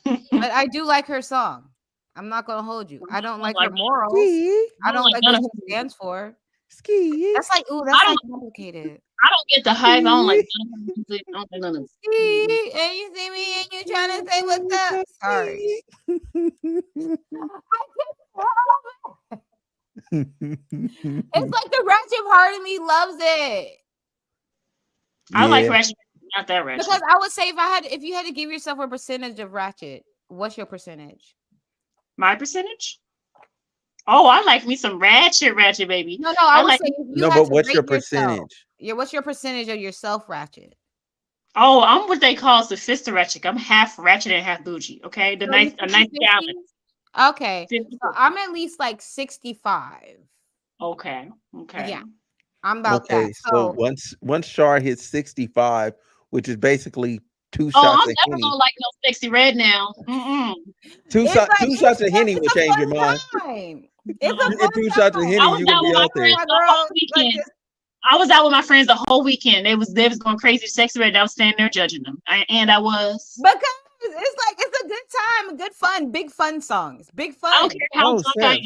But I do like her song. I'm not gonna hold you. I don't like her morals. I don't like what she stands for. That's like complicated. I don't get the hype. I don't like none of it. And you see me and you trying to say what's up. Sorry. It's like the ratchet part of me loves it. I like ratchet, not that ratchet. Because I would say if you had to give yourself a percentage of ratchet, what's your percentage? My percentage? Oh, I like me some ratchet, baby. No, I would like say but what's your percentage? What's your percentage of yourself ratchet? Oh, I'm what they call sophisticated ratchet. I'm half ratchet and half bougie. Okay, a nice balance. Okay, so I'm at least like 65. Okay. Yeah, I'm about that. So once Char hits 65, which is basically 2 shots I'm of never Henny. gonna like no sexy red now. Two shots of Henny will change your mind. It's you get 2 shots of Henny, you're gonna be out there. I was out with my friends the whole weekend. They was going crazy sexy red. I was standing there judging them. I was. Because it's a good time, a good fun, big fun songs. Big fun. I don't care how drunk I am.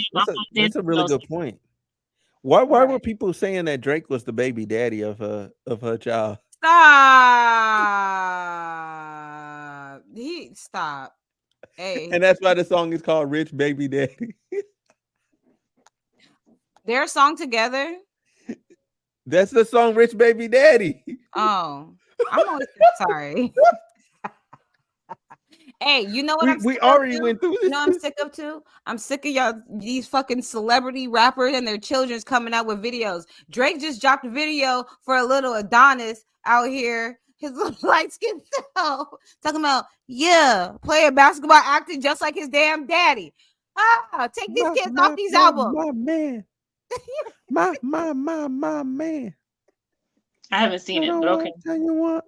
That's a really good point. Why were people saying that Drake was the baby daddy of her child? Stop. Hey. And that's why the song is called Rich Baby Daddy. Their song together? That's the song Rich Baby Daddy. Oh, I'm always sorry. Hey, you know what we already went through this. You know what I'm sick of too? I'm sick of y'all, these fucking celebrity rappers and their children's coming out with videos. Drake just dropped a video for a little Adonis out here, his little light skin self, talking about, playing basketball, acting just like his damn daddy. Take these kids off these albums. My man. my man. I haven't seen it, but okay. Tell you what.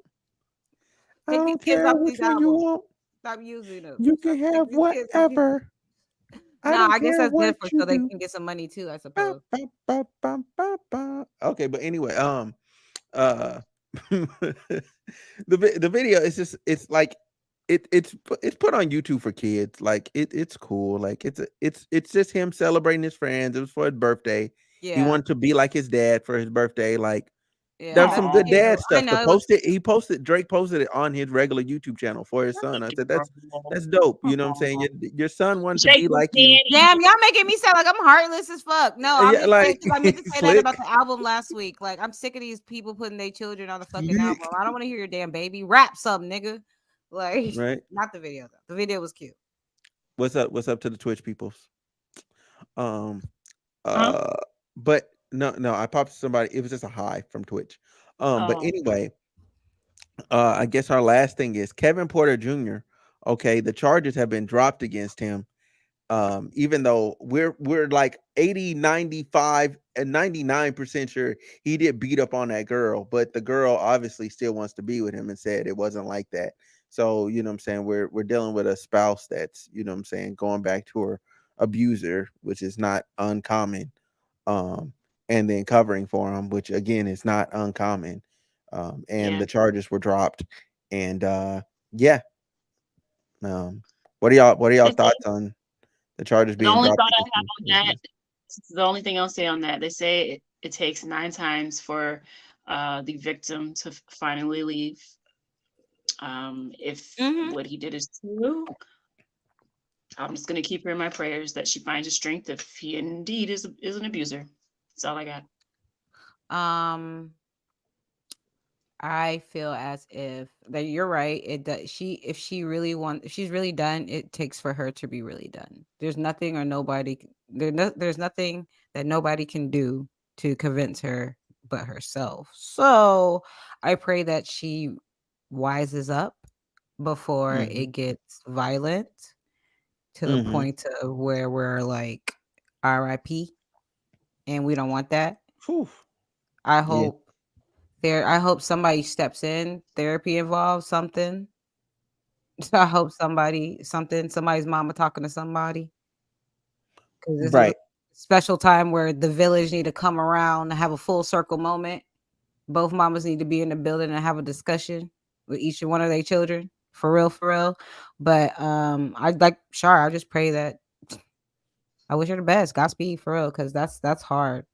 Take these kids off these albums. Stop using them. You can have whatever. No, I guess that's good so they can get some money too, I suppose. Okay, but anyway, the video is just, it's like it's put on YouTube for kids. Like it's cool. Like it's just him celebrating his friends. It was for his birthday. Yeah. He wanted to be like his dad for his birthday. Like there's some good dad stuff. Drake posted it on his regular YouTube channel for his son. I said that's dope. You know what I'm saying? Your son wanted to be like you. Damn, y'all making me sound like I'm heartless as fuck. No, I meant to say that about the album last week. Like, I'm sick of these people putting their children on the fucking album. I don't want to hear your damn baby. Rap something, nigga. Like, not the video though. The video was cute. What's up to the Twitch peoples? But no, I popped somebody. It was just a hi from Twitch. But anyway, I guess our last thing is Kevin Porter Jr. Okay, the charges have been dropped against him. Even though we're like 80, 95, and 99% sure he did beat up on that girl, but the girl obviously still wants to be with him and said it wasn't like that. So, you know what I'm saying, we're dealing with a spouse that's, you know what I'm saying, going back to her abuser, which is not uncommon. And then covering for him, which again is not uncommon. The charges were dropped. And what are y'all thoughts on the charges being dropped? The only thought I have on that, the only thing I'll say on that, they say it takes 9 times for the victim to finally leave. If what he did is true, I'm just gonna keep her in my prayers that she finds the strength if he indeed is an abuser. That's all I got. I feel as if that you're right. It does. If she's really done, it takes for her to be really done. There's nothing or nobody. There's nothing that nobody can do to convince her but herself. So I pray that she wises up before it gets violent to the point of where we're like RIP, and we don't want that. Whew. I hope somebody steps in, therapy involved, something. So I hope somebody's mama talking to somebody. Because this is a special time where the village need to come around and have a full circle moment. Both mamas need to be in the building and have a discussion with each one of their children. For real. But I'd like Shar, I just pray that I wish her the best. Godspeed for real, because that's hard.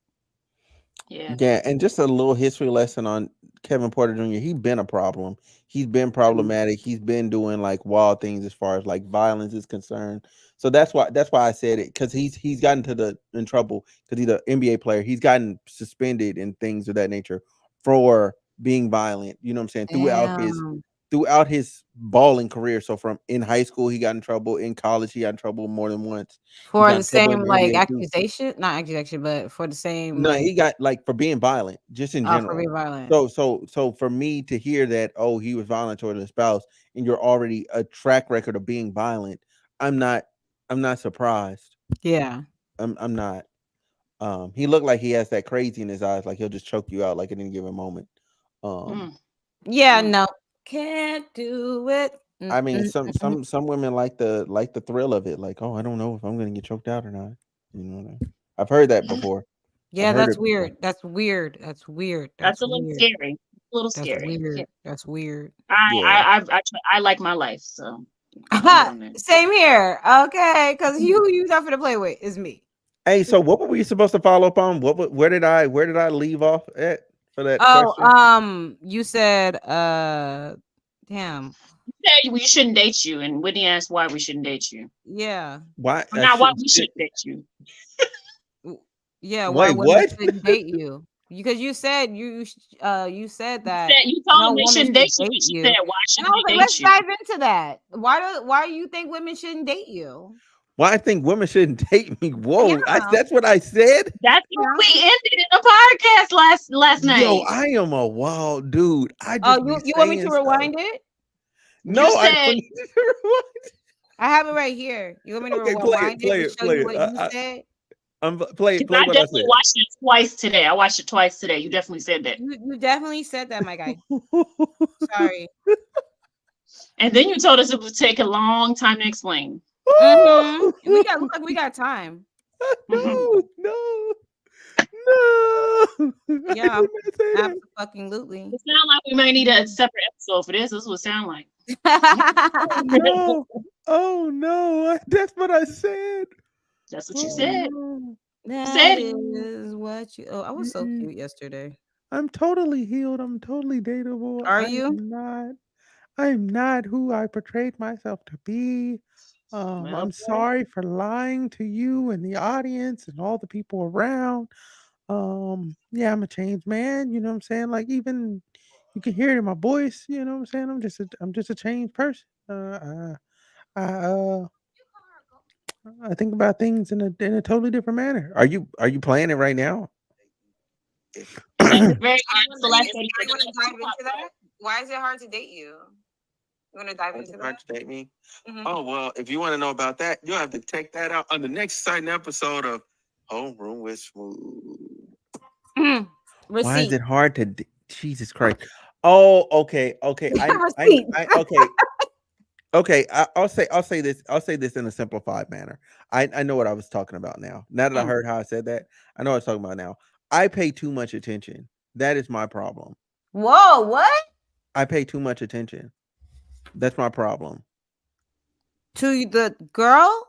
Yeah, and just a little history lesson on Kevin Porter Jr. He's been a problem. He's been problematic. He's been doing like wild things as far as like violence is concerned. So that's why I said it, because he's gotten in trouble because he's an NBA player. He's gotten suspended and things of that nature for being violent. You know what I'm saying? Throughout his balling career. So from in high school, he got in trouble. In college, he got in trouble more than once. For the same like accusation, not accusation, but for the same. No, he got like for being violent, just in general. For being violent. So for me to hear that, oh, he was violent toward his spouse, and you're already a track record of being violent, I'm not surprised. Yeah, I'm not. He looked like he has that crazy in his eyes, like he'll just choke you out like at any given moment. Yeah, no. Can't do it. I mean, some women like the thrill of it. Like, oh, I don't know if I'm gonna get choked out or not. You know, I've heard that before. Yeah, that's weird. That's weird. That's weird. That's a little scary. A little scary. Weird. That's weird. I like my life, so same here. Okay, because you nothing to play with is me. Hey, so what were we supposed to follow up on? Where did I leave off at for that? Question? You said damn. You said we shouldn't date you, and Whitney asked why we shouldn't date you. Yeah. Why? Not why we shouldn't date you. Yeah. Why women shouldn't date you? Because you said you said that you told me we shouldn't date you. She said, why shouldn't we date you? Let's dive into that. Why do you think women shouldn't date you? Why I think women shouldn't date me? Whoa, yeah. That's what I said. That's what we ended in the podcast last night. Yo, I am a wild dude. You want me to rewind it? No, I have it right here. You want me to rewind it? Show you what you said? Play I definitely watched it twice today. I watched it twice today. You definitely said that. You definitely said that, my guy. Sorry. And then you told us it would take a long time to explain. Mm-hmm. We got time. No. Yeah, absolutely. It sounds like we may need a separate episode for this. This would sound like. Oh no! That's what I said. That's what you said. That is what you. Oh, I was so cute yesterday. I'm totally healed. I'm totally dateable. Are you? I'm not who I portrayed myself to be. I'm sorry for lying to you and the audience and all the people around. Yeah, I'm a changed man. You know what I'm saying? Like, even you can hear it in my voice. You know what I'm saying? I'm just a changed person. I think about things in a totally different manner. Are you playing it right now? Why is it hard to date you? You want to dive into that? Hard to date me? Mm-hmm. Oh, well, if you want to know about that, you'll have to check that out on the next exciting episode of Homeroom with Smooth. Why is it hard to Jesus Christ? Oh, okay. Okay. I'll say this in a simplified manner. I know what I was talking about now. Now that I heard how I said that, I know what I was talking about now. I pay too much attention. That is my problem. Whoa, what? I pay too much attention. That's my problem. To the girl?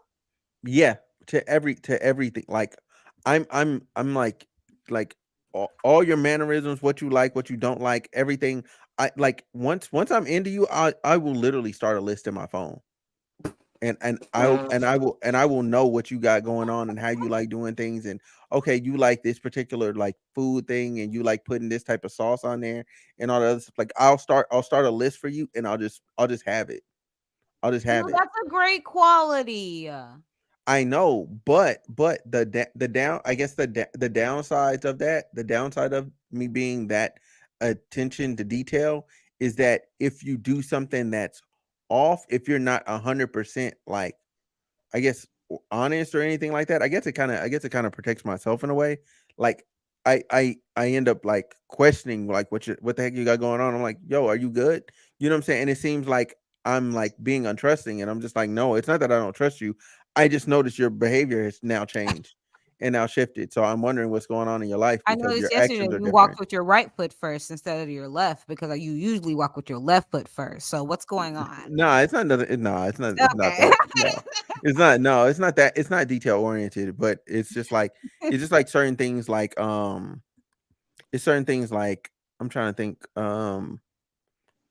Yeah, to everything. Like I'm like all your mannerisms, what you like, what you don't like, everything. I like once I'm into you, I will literally start a list in my phone. And I will know what you got going on and how you like doing things. And okay, you like this particular like food thing, and you like putting this type of sauce on there and all the other stuff. Like I'll start a list for you, and I'll just have it. I'll just have it. That's a great quality. I know, but the down, I guess the downsides of that, the downside of me being that attention to detail is that if you do something that's off, if you're not 100% like, I guess, honest or anything like that, I guess it kind of protects myself in a way. Like I end up like questioning like what the heck you got going on. I'm like, yo, are you good? You know what I'm saying? And it seems like I'm like being untrusting, and I'm just like, no, it's not that I don't trust you. I just noticed your behavior has now changed and now shifted. So I'm wondering what's going on in your life. I noticed yesterday you walked with your right foot first instead of your left, because you usually walk with your left foot first. So what's going on? No, it's not nothing. No, it's not. It's not that. No. It's not. No, it's not that. It's not detail oriented, but it's just like certain things like it's certain things like I'm trying to think,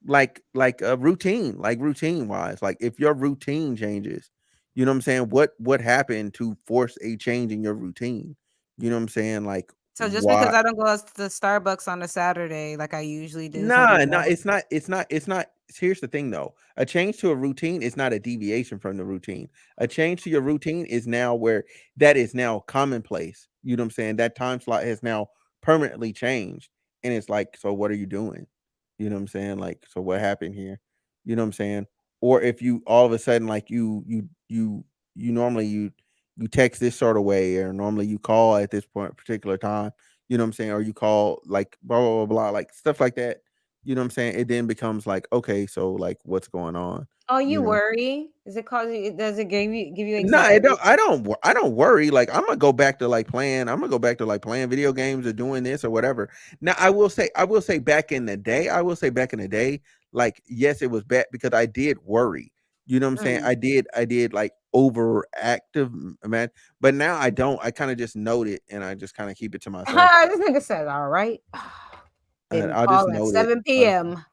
like a routine, like routine wise, like if your routine changes, you know what I'm saying? What happened to force a change in your routine? You know what I'm saying? Like So just why? because I don't go to Starbucks on a Saturday like I usually do. Nah, no, it's not. It's not. It's not. Here's the thing, though. A change to a routine is not a deviation from the routine. A change to your routine is now where that is now commonplace. You know what I'm saying? That time slot has now permanently changed, and it's like, so what are you doing? You know what I'm saying? Like, so what happened here? You know what I'm saying? Or if you all of a sudden like you normally you text this sort of way, or normally you call at this point particular time. You know what I'm saying? Or you call like blah blah blah blah, like stuff like that. You know what I'm saying? It then becomes like, okay, so like what's going on? Oh, You you know? worry? Is it cause you? Does it give you No, I anxiety? don't. I don't worry. Like I'm gonna go back to like playing. I'm gonna go back to like playing video games or doing this or whatever. Now I will say back in the day. I will say back in the day. Like yes, it was bad because I did worry. You know what I'm saying? I did like overactive, man. But now I don't. I kind of just note it and I just kind of keep it to myself. This nigga said, "All right." Didn't I'll just call at note it. 7 p.m.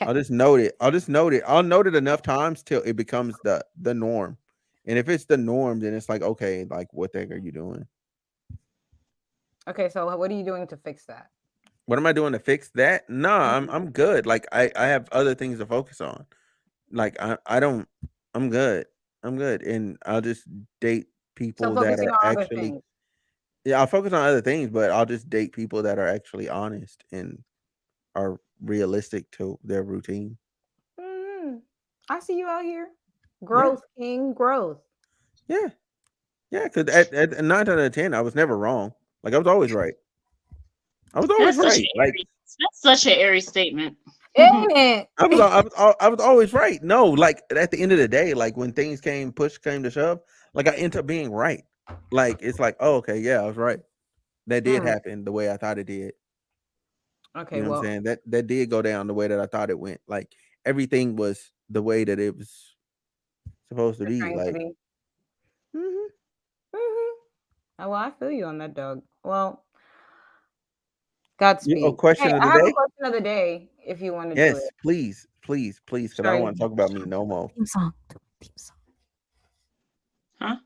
I'll just note it. I'll just note it. I'll note it enough times till it becomes the norm. And if it's the norm, then it's like, okay, like what the heck are you doing? Okay, so what are you doing to fix that? What am I doing to fix that? No, I'm good. Like I have other things to focus on. Like I don't I'm good. I'm good. And I'll just date So people that focusing are on other actually things. yeah, I'll focus on other things, but I'll just date people that are actually honest and are realistic to their routine. I see you out here. Yeah. Growth, King, growth. Yeah. Yeah, because at 9 out of 10, I was never wrong. Like I was always right. I was always right. Like That's such an airy statement. Ain't it? I was always right. No, like at the end of the day, like when things push came to shove, like I end up being right. Like it's like, oh, okay, yeah, I was right. That did happen the way I thought it did. Okay, You know well, what I'm saying? That did go down the way that I thought it went. Like everything was the way that it was supposed to be. Like, Oh, well, I feel you on that, dog. Well, Godspeed. Question Hey, of I the have a day? question of the day if you want to do Yes, it. please, because I don't want to talk about me no more. Theme song. Huh?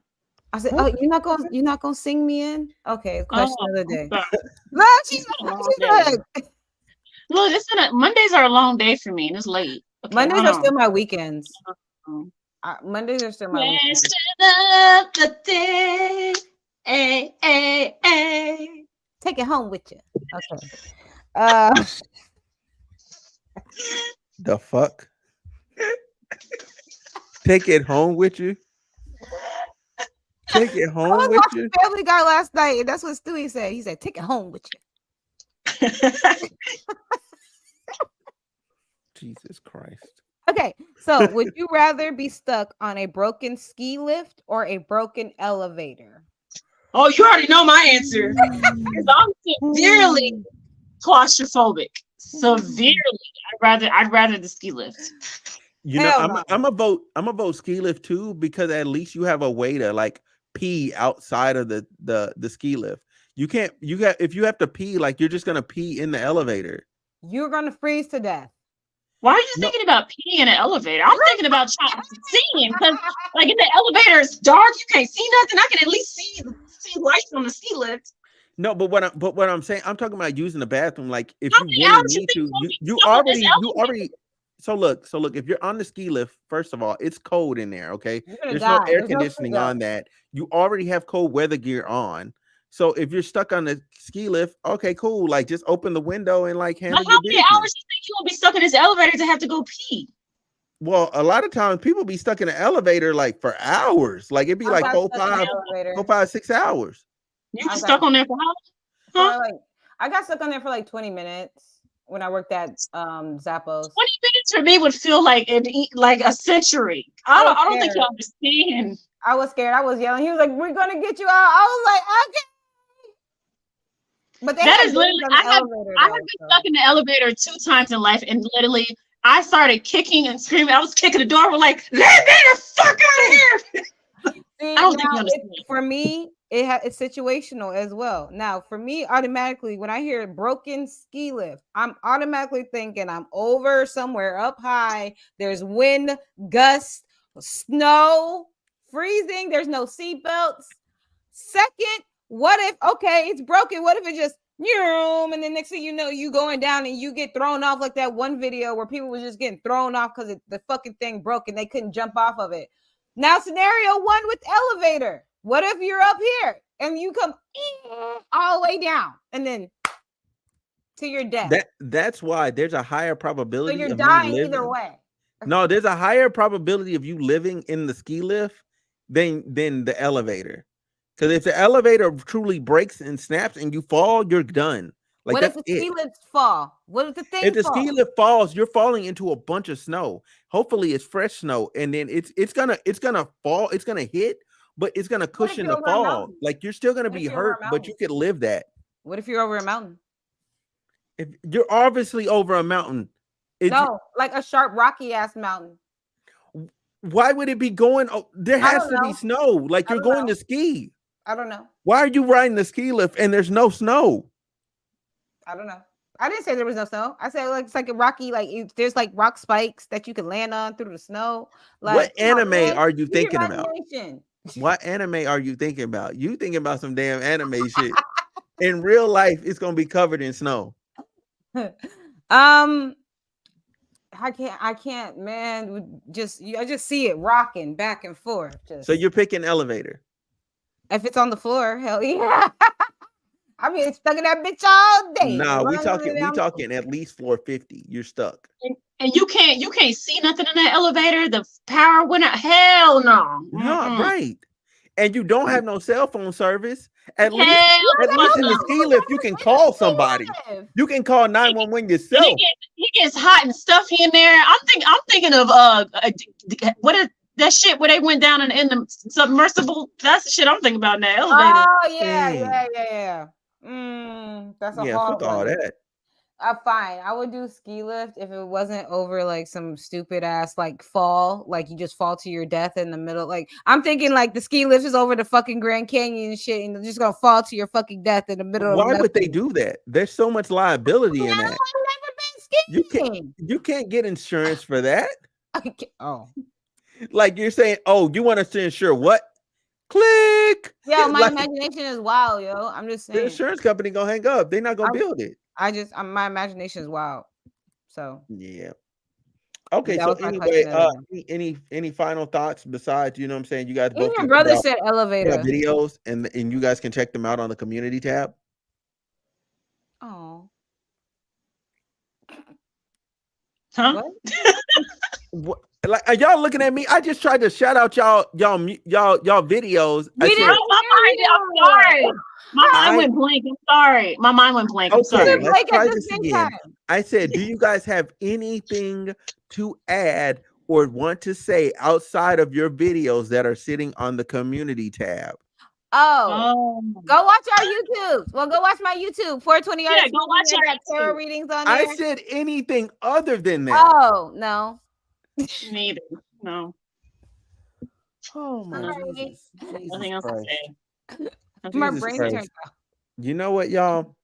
I said, oh, you're not gonna sing me in? Okay, question of the day. No, she's Look, Mondays are a long day for me, and it's late. Okay, Mondays are still my weekends. Mondays are still my weekends. The day. Ay, ay, ay. Take it home with you. Okay. The fuck? Take it home with you? Take it home with you? Family Guy last night, and that's what Stewie said. He said, "Take it home with you." Jesus Christ. Okay, so would you rather be stuck on a broken ski lift or a broken elevator? Oh, you already know my answer. Because I'm severely claustrophobic. Severely. I'd rather the ski lift. You know, I'm a vote ski lift too, because at least you have a way to like pee outside of the ski lift. If you have to pee, like you're just gonna pee in the elevator. You're gonna freeze to death. Why are you thinking about peeing in an elevator? I'm thinking about seeing, because like in the elevator it's dark, you can't see nothing. I can at least see lights on the ski lift. No, but what I'm saying, I'm talking about using the bathroom. Like if you really need to, you already. So look, if you're on the ski lift, first of all, it's cold in there. Okay, there's no air conditioning on that. You already have cold weather gear on. So if you're stuck on the ski lift, okay, cool. Like just open the window and like handle your business. How many hours do you think you will be stuck in this elevator to have to go pee? Well, a lot of times people be stuck in the elevator like for hours. Like it'd be like 5, 6 hours. You were stuck on there for how long? Huh? I got stuck on there for like 20 minutes when I worked at Zappos. 20 minutes for me would feel like a century. I don't think you understand. I was scared. I was yelling. He was like, "We're gonna get you out." I was like, "Okay." But that is literally. I have been stuck in the elevator 2 times in life, and literally, I started kicking and screaming. I was kicking the door. We're like, "Let me the fuck out of here!" See, I don't think you understand. For me, it's situational as well. Now, for me, automatically, when I hear broken ski lift, I'm automatically thinking I'm over somewhere up high. There's wind, gusts, snow, freezing. There's no seatbelts. Second, what if, okay, it's broken. What if it just, and then next thing you know, you going down and you get thrown off like that one video where people were just getting thrown off because the fucking thing broke and they couldn't jump off of it. Now, scenario one with elevator. What if you're up here and you come all the way down and then to your death? That's why there's a higher probability. So you're dying either way. No, there's a higher probability of you living in the ski lift than the elevator. Because if the elevator truly breaks and snaps and you fall, you're done. Like, what if the ski lifts fall? What if the thing If the ski lift falls, you're falling into a bunch of snow. Hopefully it's fresh snow, and then it's gonna fall, it's gonna hit, but it's gonna cushion the fall. Like, you're still gonna be hurt, but you could live that. What if you're over a mountain? If you're obviously over a mountain. No, like a sharp, rocky ass mountain. Why would it be going? Oh, there has to be snow. Like, you're going to ski. I don't know. Why are you riding the ski lift and there's no snow? I don't know. I didn't say there was no snow. I said like it's like a rocky, like there's like rock spikes that you can land on through the snow. Like, what anime are you thinking about? Imagination. What anime are you thinking about? You thinking about some damn anime shit. In real life, it's gonna be covered in snow. I can't, man. I just see it rocking back and forth. So you're picking elevator. If it's on the floor, hell yeah. I mean, stuck in that bitch all day. Nah, we talking at least floor 50. You're stuck. And you can't see nothing in that elevator. The power went out. Hell no. No, right. And you don't have no cell phone service. At least in the ski lift, you can call somebody. You can call 911 yourself. He gets hot and stuffy in there. I'm thinking of what is that shit where they went down in the submersible? That's the shit I'm thinking about in that elevator. Oh yeah. That's a hard one. All that. Fine. I would do ski lift if it wasn't over like some stupid ass like fall, like you just fall to your death in the middle. Like I'm thinking like the ski lift is over the fucking Grand Canyon and shit, and you're just gonna fall to your fucking death in the middle. Why would they do that? There's so much liability in that. I've never been skiing. You can't get insurance for that. Oh, like you're saying, oh, you want us to insure what? Click. Yeah, my imagination is wild, yo. I'm just saying. The insurance company gonna hang up. They're not gonna build it. My imagination is wild. So yeah. Okay. So anyway, any final thoughts besides, you know what I'm saying? You guys both. Your brother said elevator videos, and you guys can check them out on the community tab. Oh. Huh? What? Like, are y'all looking at me? I just tried to shout out y'all videos. I'm sorry. My mind went blank. I'm sorry. My mind went blank. I'm sorry. Let's try this again. I said, do you guys have anything to add or want to say outside of your videos that are sitting on the community tab? Oh. Go watch our YouTube. Well, go watch my YouTube. 420 Yeah, go watch our tarot readings on there. I said anything other than that. Oh, no. Neither. No. Oh my Jesus. Nothing else to say. My brain turned out. You know what, y'all?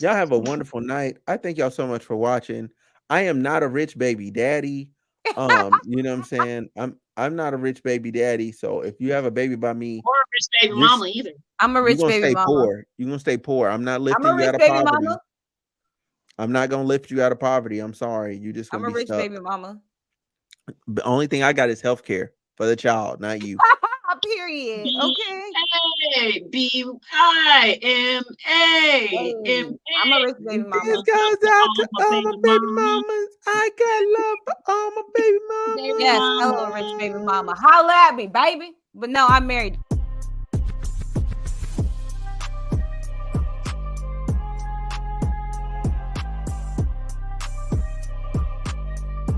Y'all have a wonderful night. I thank y'all so much for watching. I am not a rich baby daddy. You know what I'm saying? I'm not a rich baby daddy. So if you have a baby by me, or a rich baby mama either. I'm a rich baby mama. Poor. You're gonna stay poor. I'm not lifting you out of poverty. Mama. I'm not gonna lift you out of poverty. I'm sorry. You just gonna I'm a rich baby mama. The only thing I got is healthcare for the child, not you. Period. Okay. B-I-M-A. I'm a rich baby mama. This goes out to all my baby mamas. I got love for all my baby mamas. Yes, hello, rich baby mama. Holla at me, baby. But no, I'm married.